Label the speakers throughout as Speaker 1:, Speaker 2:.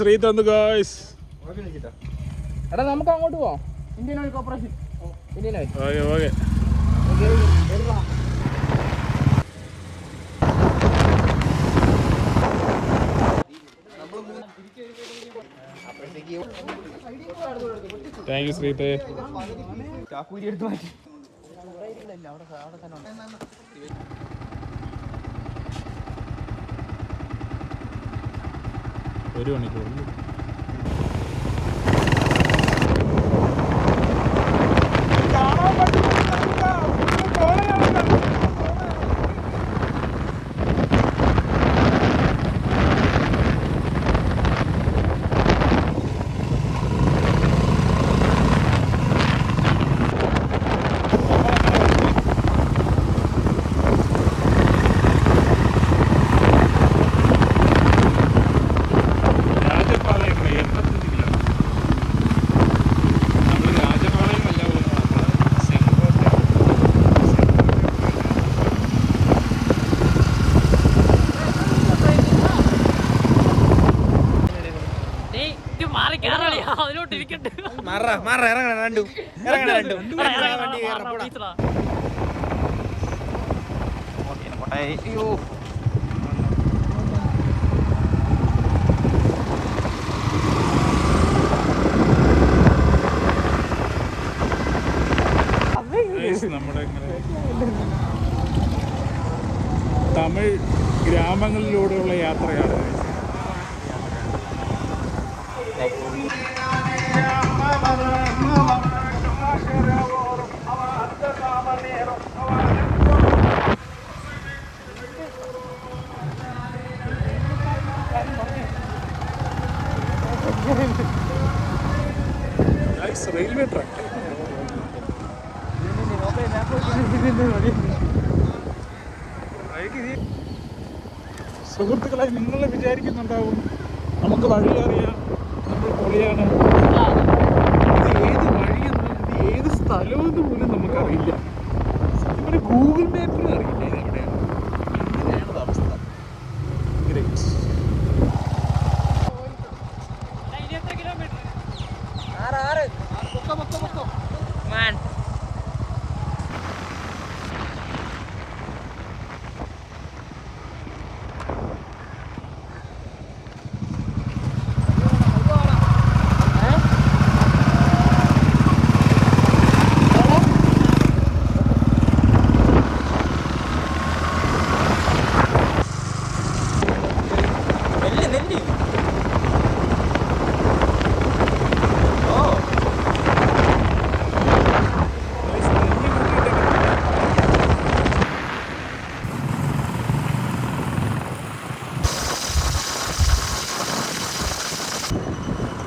Speaker 1: ശ്രീത്ത് വന്നു ഗായ്സ്.
Speaker 2: എടാ നമുക്ക് അങ്ങോട്ട് പോവാം. Indian Oil Corporation. Indian Oil.
Speaker 1: Okay okay. Thank you ശ്രീത്തെ.
Speaker 2: ചാക്കൂരി എടുത്ത് മാറ്റി.
Speaker 1: ഒരു മണിക്കൂർ നമ്മുടെ തമിഴ് ഗ്രാമങ്ങളിലൂടെയുള്ള യാത്രയാണ്. Railway track. സുഹൃത്തുക്കളെ, നിങ്ങൾ വിചാരിക്കുന്നുണ്ടാവും നമുക്ക് വഴി അറിയാം, നമ്മൾ പൊളിയാണ്. ഇത് ഏത് വഴിയെന്ന്, ഇത് ഏത് സ്ഥലമെന്ന് പോലും നമുക്കറിയില്ല. നമ്മുടെ ഗൂഗിൾ മാപ്പിലും അറിയില്ല ഇത് എവിടെയാണ്. ഇങ്ങനെയാണ് അവസ്ഥ. ഗ്രേറ്റ്.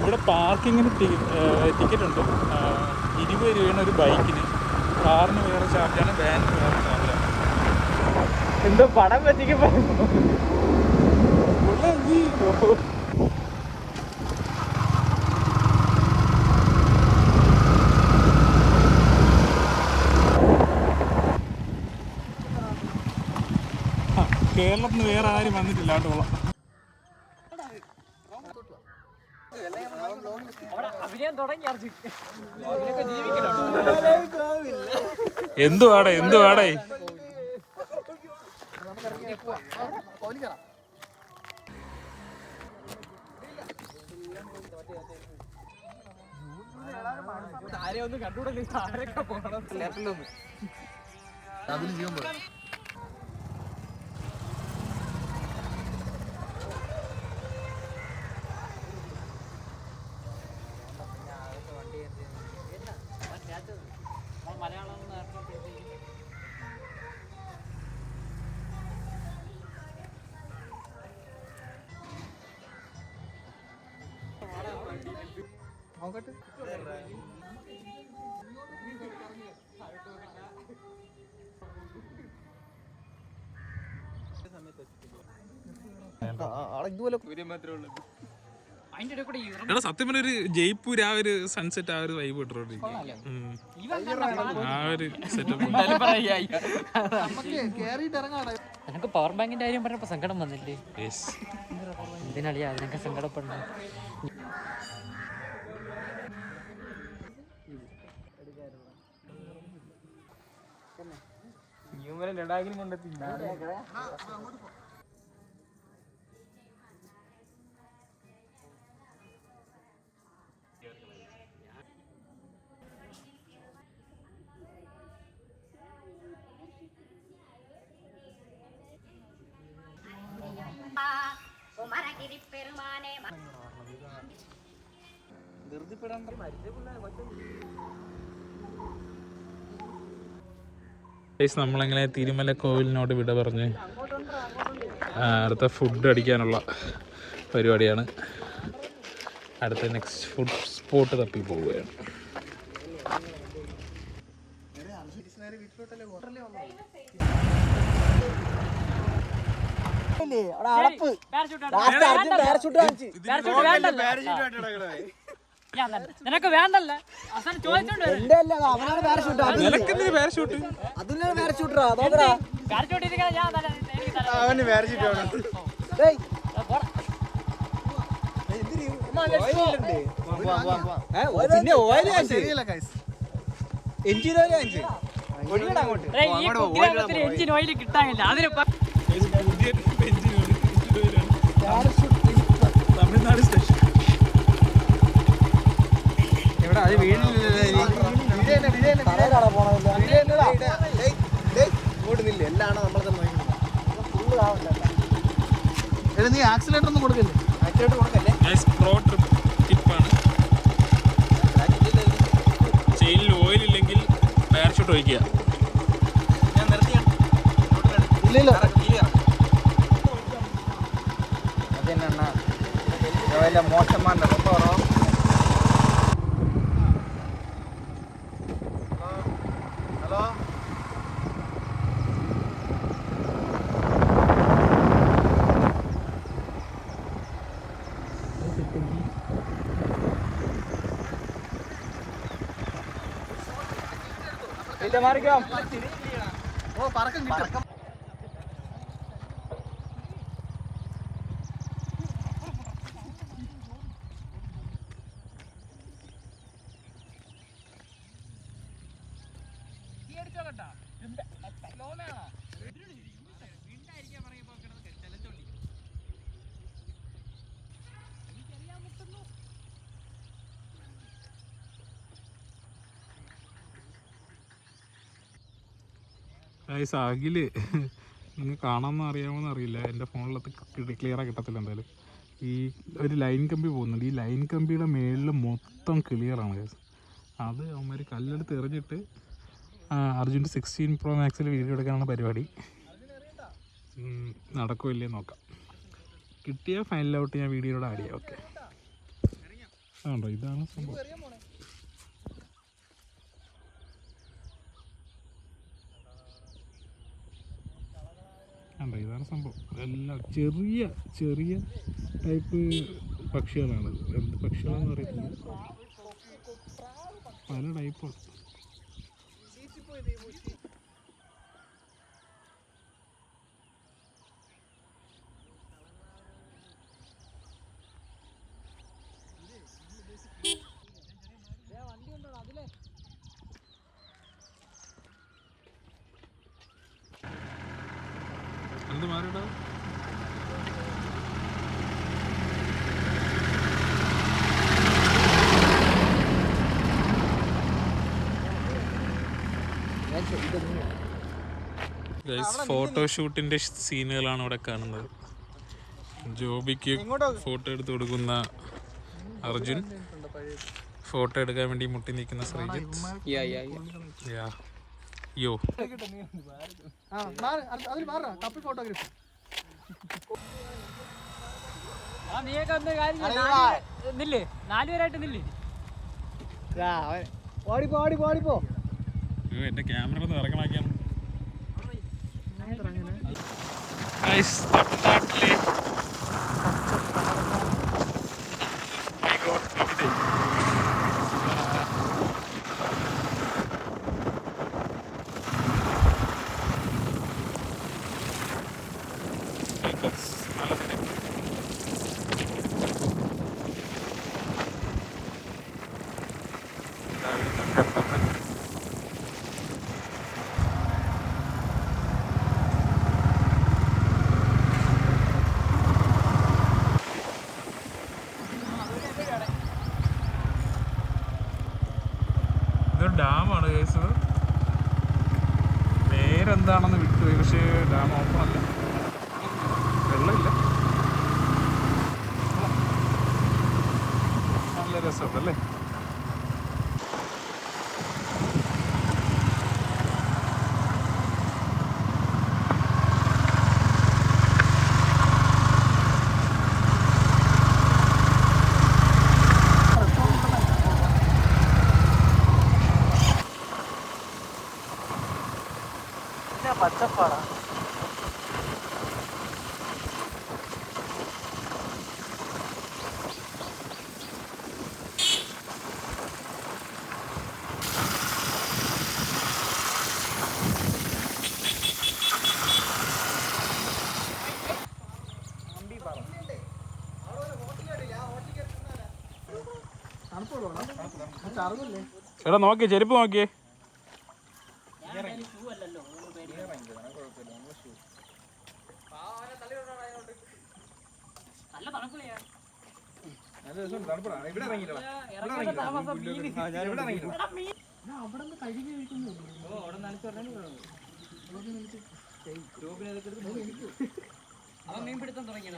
Speaker 1: ഇവിടെ പാർക്കിങ്ങിന് ടിക്കറ്റ് ഉണ്ട്. 20 രൂപയാണ് ഒരു ബൈക്കിന്. കാറിന് വേറെ ചാർജാണ്, വാനിന് വേറെ ചാർജാണ്.
Speaker 2: എന്തോ പടം പറ്റിക്കുമ്പോ
Speaker 1: കേരളത്തിൽ നിന്ന് വേറെ ആരും വന്നിട്ടില്ല കേട്ടോ. എന്തുവാടേ എന്തുവാടേ?
Speaker 2: ആരെയൊന്നും കണ്ടുകൂടല്ലേ, ആരൊക്കെ പോകണം. അതിന് ചെയ്യുമ്പോ നോക്കട്ടെ.
Speaker 1: എടാ സത്യം പറഞ്ഞ ഒരു ജയ്പൂർ ആ ഒരു സൺസെറ്റ്, ആ ഒരു വൈബ് കിട്ടും. ആ ഒരു സെറ്റപ്പ്
Speaker 3: നിനക്ക് പവർ ബാങ്കിന്റെ കാര്യം പറഞ്ഞപ്പോ സങ്കടം വന്നില്ലേ? എന്തിനാളിയാ അതിനൊക്കെ സങ്കടപ്പെടണം?
Speaker 2: ലഡാക്കിലും കൊണ്ടെത്തി.
Speaker 1: നമ്മളെങ്ങനെ തിരുമല കോവിലിനോട് വിട പറഞ്ഞ് അടുത്ത ഫുഡ് അടിക്കാനുള്ള പരിപാടിയാണ്. അടുത്ത നെക്സ്റ്റ് ഫുഡ് സ്പോട്ട് തപ്പി പോവുകയാണ്.
Speaker 3: നിനക്ക് വേണ്ടല്ല ചോദിച്ചോണ്ട് എഞ്ചിൻ ഓയിൽ കിട്ടാനില്ല. അതിന്
Speaker 1: തമിഴ്നാട് സ്റ്റേഷൻ
Speaker 2: നീ ആക്സിലേറ്റർ ഒന്നും കൊടുക്കല്ലേ?
Speaker 1: ടിപ്പാണ്. ചെയിനിൽ ഓയിൽ ഇല്ലെങ്കിൽ പാരഷൂട്ട് ഒഴിക്കുക.
Speaker 2: മോശമാണ്. ഹലോ മാറിക്കാം. ഓ പറക്കം കിട്ടും.
Speaker 1: അഖില് നിങ്ങൾക്ക് കാണാമെന്ന് അറിയാമെന്ന് അറിയില്ല. എൻ്റെ ഫോണിലത്ത് ക്ലിയറായി കിട്ടത്തില്ല. എന്തായാലും ഈ ഒരു ലൈൻ കമ്പി പോകുന്നുണ്ട്. ഈ ലൈൻ കമ്പിയുടെ മേളിൽ മൊത്തം ക്ലിയറാണ്. അത് അവന്മാർ കല്ലെടുത്ത് എറിഞ്ഞിട്ട് അർജുൻ്റെ 16 Pro Maxൽ വീഡിയോ എടുക്കാനാണ് പരിപാടി. നടക്കുമല്ലേ നോക്കാം. കിട്ടിയ ഫൈനൽ ഔട്ട് ഞാൻ വീഡിയോയുടെ ആഡ് ചെയ്യാം. ഓക്കെ, ആണോ? ഇതാണ് സംഭവം. ഇതാണ് സംഭവം. എല്ലാം ചെറിയ ചെറിയ ടൈപ്പ് പക്ഷികളാണ്. എന്ത് പക്ഷികളെന്ന് അറിയത്തില്ല, പല ടൈപ്പാണ്. എന്ത് മാറിയിട്ടോ? ഫോട്ടോഷൂട്ടിന്റെ സീനുകളാണ് ഇവിടെ കാണുന്നത്. ജോബിക്ക് ഫോട്ടോ എടുത്ത് കൊടുക്കുന്ന അർജുൻ, ഫോട്ടോ എടുക്കാൻ വേണ്ടി മുട്ടി നിൽക്കുന്ന ശ്രീജിത്ത്. യോ
Speaker 3: നില്ലേ, 4 പേരായിട്ട് നില്ലേ.
Speaker 1: എന്റെ ക്യാമറ ഒന്ന് ഇറങ്ങണാക്കിയാണ്. acres. നല്ല സ്ഥലം. ഇതൊരു ഡാമാണ് കേസ്. പേരെന്താണെന്ന് വിട്ടുപോയി, പക്ഷേ ഡാം ഓപ്പൺ അല്ല, വെള്ളമില്ല. നല്ല രസമുണ്ടല്ലേ.
Speaker 2: പച്ചപ്പാടാ.
Speaker 1: ചേട്ടാ നോക്കിയേ, ചെരുപ്പ് നോക്കിയേ.
Speaker 3: മീൻപിടുത്തം തുടങ്ങി.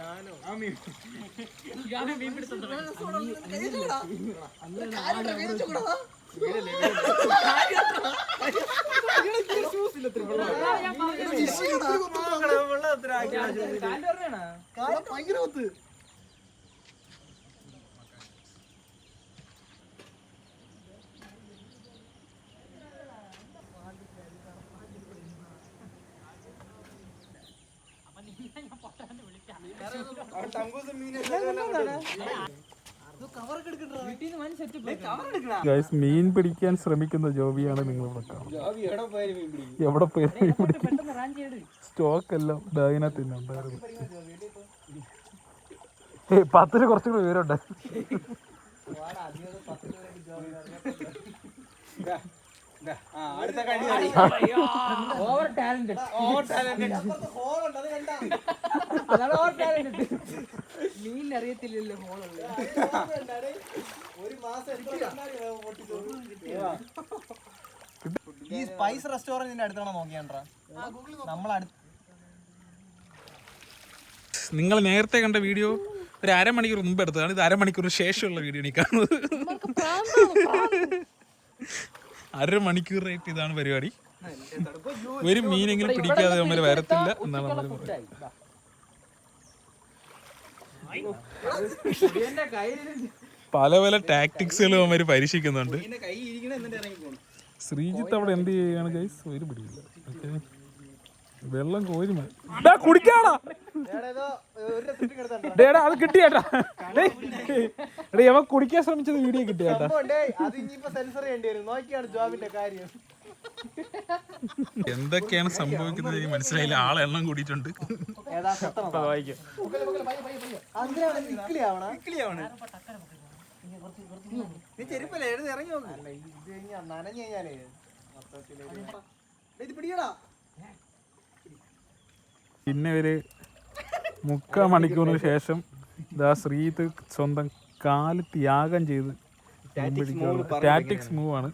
Speaker 1: ഗൈസ്, മീൻ പിടിക്കാൻ ശ്രമിക്കുന്ന ജോബിയാണ് നിങ്ങൾ എവിടെ പോയി മീൻ പിടിക്കും. സ്റ്റോക്ക് എല്ലാം ബാഗിനകത്ത് തന്നെ ഉണ്ടായിരുന്നു. 10 കുറച്ചുകൂടി വിവരമുണ്ട്.
Speaker 2: മീനറിയത്തില്ലല്ലോ ഹോളുള്ള. ഈ സ്പൈസ് റെസ്റ്റോറന്റിന്റെ അടുത്താണ് നോക്കിയാണ്ടാ നമ്മളടുത്ത്.
Speaker 1: നിങ്ങൾ നേരത്തെ കണ്ട വീഡിയോ ഒരു അരമണിക്കൂർ മുമ്പ് എടുത്തതാണ്. ഇത് അരമണിക്കൂർ ശേഷമുള്ള വീഡിയോ ആണ് കാണുന്നത്. അരമണിക്കൂറായിട്ട് ഇതാണ് പരിപാടി. ഒരു മീനെങ്കിലും പിടിക്കാതെ നമ്മൾ വരത്തില്ല എന്നാണ് നമ്മൾ പറയുന്നത്. പല പല ടാക്ടിക്സുകളും അവര് പരീക്ഷിക്കുന്നുണ്ട്. ശ്രീജിത്ത് അവിടെ എന്ത് ചെയ്യാണ് ഗൈസ്, ഒരു പിടിയില്ല. ഓക്കെ, വെള്ളം കോരി കുടിക്കാടാ. ഡേടാ അത് കിട്ടിയേട്ടാ. അവ കുടിക്കാൻ ശ്രമിച്ചത് വീഡിയോ കിട്ടിയേട്ടാ. എന്തൊക്കെയാണ് സംഭവിക്കുന്നത് എനിക്ക് മനസ്സിലായില്ല. ആളെണ്ണം കൂടിയിട്ടുണ്ട്. പിന്നെ ഒരു 3/4 മണിക്കൂറിന് ശേഷം ഇതാ ശ്രീജിത്ത് സ്വന്തം കാല് ത്യാഗം ചെയ്ത് ടാറ്റിക്സ് മൂവ് ആണ്.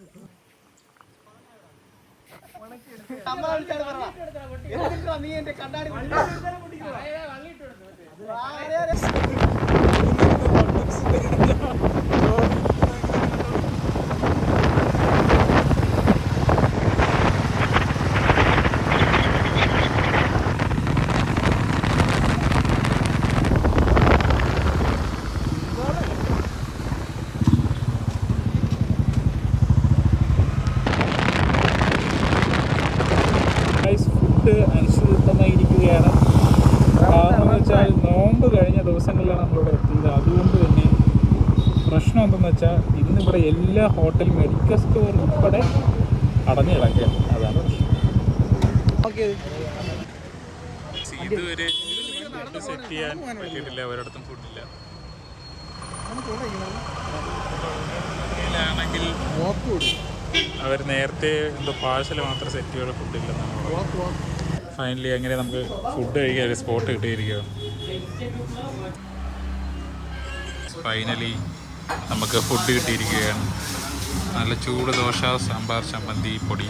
Speaker 1: അനിശ്ചിതമായിരിക്കുകയാണ്. കാരണം വെച്ചാൽ നോമ്പ് കഴിഞ്ഞ ദിവസങ്ങളിലാണ് നമ്മളിവിടെ എത്തിയത്. അതുകൊണ്ട് തന്നെ പ്രശ്നം എന്തെന്ന് വെച്ചാൽ ഇന്നിവിടെ എല്ലാ ഹോട്ടലും മെഡിക്കൽ സ്റ്റോർ ഉൾപ്പെടെ അടഞ്ഞു കിടക്കുകയാണ്. അതാണ് പ്രശ്നം. ഫുഡ് സെറ്റ് ചെയ്യാൻ പറ്റിയിട്ടില്ല, ഒരിടത്തും ഫുഡില്ല. ആണെങ്കിൽ അവർ നേരത്തെ എന്തോ പാഴ്സൽ മാത്രം സെറ്റ് ചെയ്യാനുള്ള ഫുഡില്ലെന്നാണ്. ഫൈനലി അങ്ങനെ നമുക്ക് ഫുഡ് കഴിക്കാൻ ഒരു സ്പോട്ട് കിട്ടിയിരിക്കുകയാണ്. ഫൈനലി നമുക്ക് ഫുഡ് കിട്ടിയിരിക്കുകയാണ്. നല്ല ചൂട് ദോശ, സാമ്പാർ, ചമ്മന്തി, പൊടി.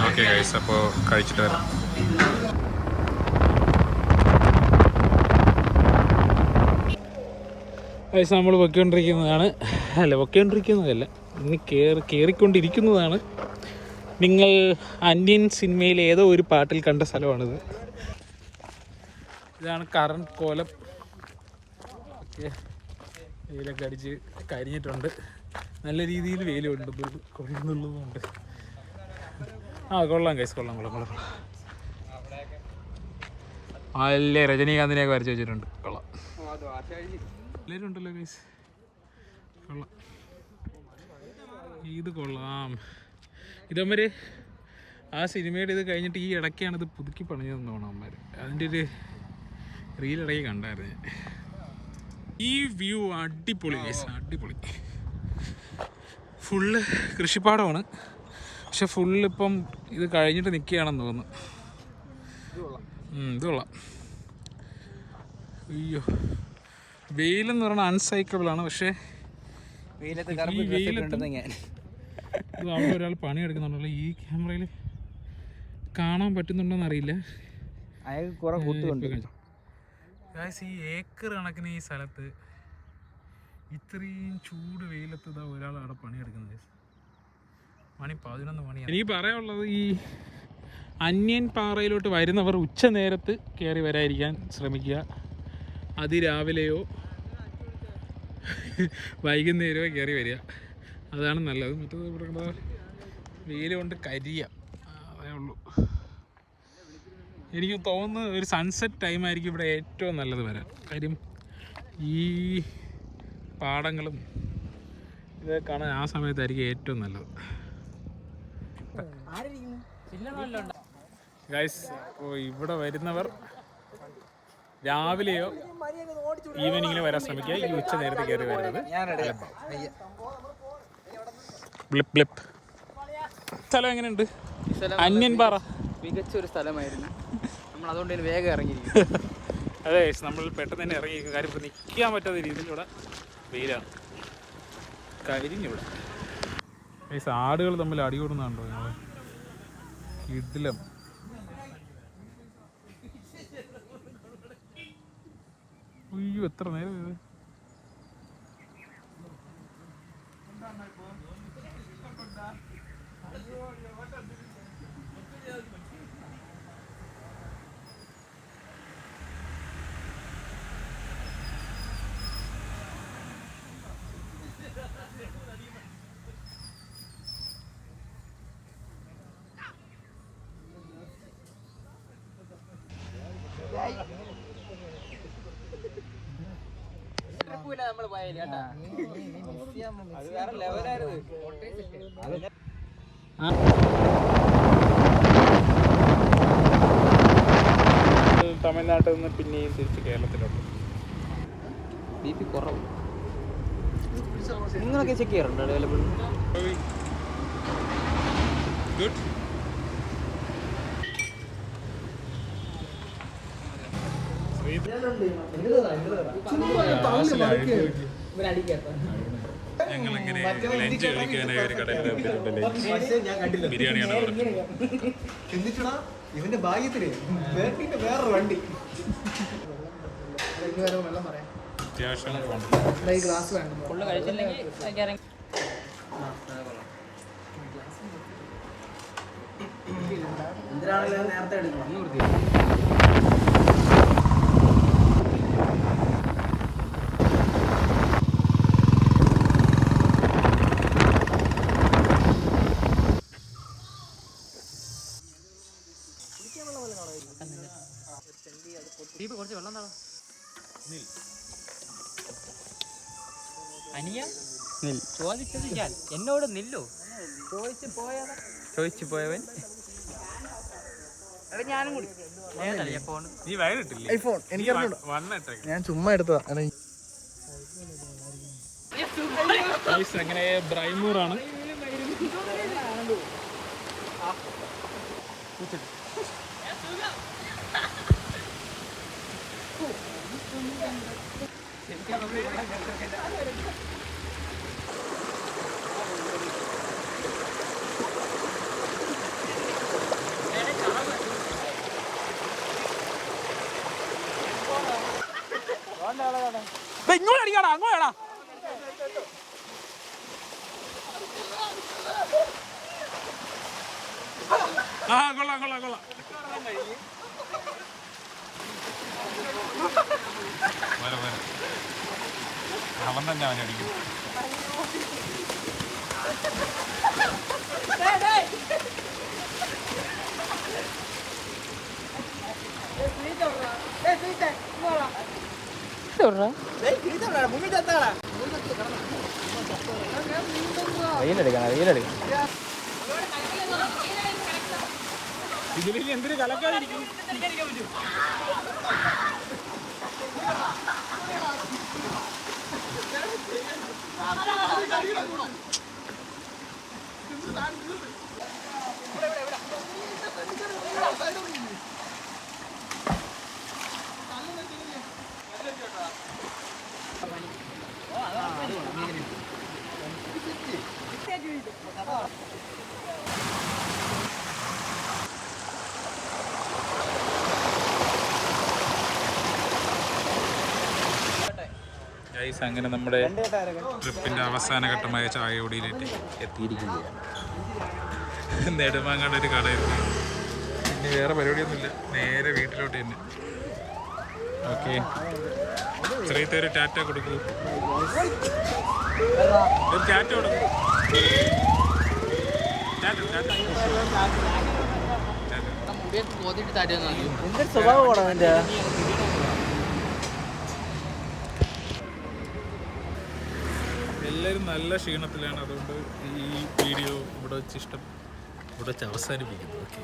Speaker 1: ഓക്കെ ഗൈസ്, അപ്പോൾ കഴിച്ചിട്ട് വരാം. ഗൈസ്, നമ്മൾ പൊയ്ക്കൊണ്ടിരിക്കുന്നതല്ല ഇനി കയറിക്കൊണ്ടിരിക്കുന്നതാണ്. നിങ്ങൾ അന്യൻ സിനിമയിൽ ഏതോ ഒരു പാട്ടിൽ കണ്ട സ്ഥലമാണിത്. ഇതാണ് കറണ്ട് കോലം. വെയിലൊക്കെ അടിച്ച് കരിഞ്ഞിട്ടുണ്ട്. നല്ല രീതിയിൽ വെയിലുണ്ട്, കൊള്ളുന്നുള്ളതുകൊണ്ട്. കൊള്ളാം ഗൈസ്, കൊള്ളാം. നല്ല രജനീകാന്തിനെയൊക്കെ വരച്ച് വെച്ചിട്ടുണ്ട്. കൊള്ളാം. എല്ലാവരും ഉണ്ടല്ലോ ഗൈസ്. കൊള്ളാം, ഇത് കൊള്ളാം. ഇതമ്മര് ആ സിനിമയുടെ ഇത് കഴിഞ്ഞിട്ട് ഈ ഇടയ്ക്കാണ് ഇത് പുതുക്കി പണിഞ്ഞതെന്ന് തോന്നുന്നു അമ്മമാർ. അതിൻ്റെ ഒരു റീലിടയ്ക്ക് കണ്ടായിരുന്നു ഞാൻ. ഈ വ്യൂ അടിപൊളി ഗൈസ്, അടിപൊളി. ഫുള്ള് കൃഷിപ്പാടമാണ്, പക്ഷെ ഫുള്ളിപ്പം ഇത് കഴിഞ്ഞിട്ട് നിൽക്കുകയാണെന്ന് തോന്നുന്നു. ഇത് കൊള്ളാം. അയ്യോ, വെയിലെന്ന് പറയുന്നത് അൺസൈക്കബിളാണ്. പക്ഷേ ഇത് അവിടെ ഒരാൾ പണിയെടുക്കുന്നുണ്ടല്ലോ. ഈ ക്യാമറയിൽ കാണാൻ പറ്റുന്നുണ്ടോന്ന് അറിയില്ല. ഈ ഏക്കർ കണക്കിന് ഈ സ്ഥലത്ത് ഇത്രയും ചൂട് വെയിലത്ത് ഇതാ ഒരാൾ അവിടെ പണിയെടുക്കുന്നത്. മണി 11 മണിയാണ്. എനിക്ക് പറയാനുള്ളത്, ഈ അന്യൻ പാറയിലോട്ട് വരുന്നവർ ഉച്ച നേരത്ത് കയറി വരാതിരിക്കാൻ ശ്രമിക്കുക. അതിരാവിലെയോ വൈകുന്നേരമോ കയറി വരിക, അതാണ് നല്ലത്. മറ്റേത് ഇവിടെ വെയിൽ കൊണ്ട് കരിയ, അതേ ഉള്ളൂ. എനിക്ക് തോന്നുന്നു ഒരു സൺസെറ്റ് ടൈമായിരിക്കും ഇവിടെ ഏറ്റവും നല്ലത് വരാൻ. കാര്യം ഈ പാടങ്ങളും ഇതൊക്കെ കാണാൻ ആ സമയത്തായിരിക്കും ഏറ്റവും നല്ലത്. ഗൈസ്, അപ്പോൾ ഇവിടെ വരുന്നവർ രാവിലെയോ ഈവനിങ്ങിലോ വരാൻ ശ്രമിക്കുക. ഈ ഉച്ച നേരത്തെ കയറി വരുന്നത്. സ്ഥലം എങ്ങനെയുണ്ട്? അന്യൻ പാറ
Speaker 2: മികച്ചൊരു സ്ഥലമായിരുന്നു. നമ്മൾ അതുകൊണ്ട് വേഗം ഇറങ്ങിയിരിക്കും.
Speaker 1: അതെ, നമ്മൾ പെട്ടെന്ന് തന്നെ ഇറങ്ങിയിരിക്കും. കാര്യം ഇപ്പോൾ നിൽക്കാൻ പറ്റാത്ത രീതിയിലൂടെ വെയിലാണ്, കരിഞ്ഞിവിടെ. ഗൈസ്, ആടുകൾ തമ്മിൽ അടികൂടുന്നുണ്ടോ ഞങ്ങൾ? ഇഡ്ലം അയ്യോ, എത്ര നേരം ഇത്.
Speaker 2: നമ്മൾ പോയാലേ കേട്ടാ, അത് വേറെ ലെവലായിരുന്നു.
Speaker 1: തമിഴ്നാട്ടിൽ നിന്ന് പിന്നെയും തിരിച്ച് കേരളത്തിലോട്ട്.
Speaker 2: BP കുറവ്. നിങ്ങളൊക്കെ ചെക്ക് ചെയ്യാറുണ്ടോ അവൈലബിൾ?
Speaker 1: ഗുഡ്. ഞങ്ങളിങ്ങനെ ലഞ്ച് കഴിക്കാനായി ഒരു കടയിൽ ബിരിയാണിയാണ് പറഞ്ഞത്.
Speaker 4: ഇവന്റെ ഭാഗ്യത്തിന് വേറൊരു വണ്ടി
Speaker 1: അത്യാവശ്യം
Speaker 4: ഗ്ലാസ് വേണം.
Speaker 2: ഫുള്ള് കഴിച്ചില്ലെങ്കിൽ
Speaker 4: എന്തിനാണെങ്കിലും നേരത്തെ എടുക്കണം.
Speaker 3: കുറച്ച് വെള്ളം താഴെ. അനിയ ചോദിച്ചത് ഞാൻ, എന്നോട് നില്ലോ ചോദിച്ചു പോയവൻ.
Speaker 2: ഞാനും കൂടി
Speaker 1: നീ വയറിട്ടില്ലേ?
Speaker 4: ഐഫോൺ എനിക്ക്
Speaker 1: വണ്ണിട്ടേക്ക്.
Speaker 4: ഞാൻ ചുമ്മാ എടുത്തതാ.
Speaker 1: അങ്ങനെ ബ്രൈമൂറാണ്. ഇങ്ങോട്ട് അടിക്കാടാ, അങ്ങോട്ടാ. ആ കൊള്ളാം കൊള്ളാം കൊള്ളാം. അവൻ തന്നെ അവനടിക്കും. ഇതിൽ എന്തിനു കലക്കാതിരിക്കും? അങ്ങനെ നമ്മുടെ ട്രിപ്പിന്റെ അവസാന ഘട്ടമായ ചായയോടിയിലേക്ക് എത്തിയിരിക്കുകയാണ്. നെടുമാങ്ങാട് ഒരു കടയിരുന്നു. പിന്നെ വേറെ പരിപാടിയൊന്നുമില്ല, നേരെ വീട്ടിലോട്ട് തന്നെ. ഓക്കെ, ചെറിയത്തെ ഒരു ടാറ്റ കൊടുക്കൂ. ഒരു ടാറ്റ കൊടുക്കൂ.
Speaker 4: സ്വഭാവമാണോ എന്റെ?
Speaker 1: എല്ലാവരും നല്ല ക്ഷീണത്തിലാണ്. അതുകൊണ്ട് ഈ വീഡിയോ ഇവിടെ വെച്ച് അവസാനിപ്പിക്കുന്നു. ഓക്കെ.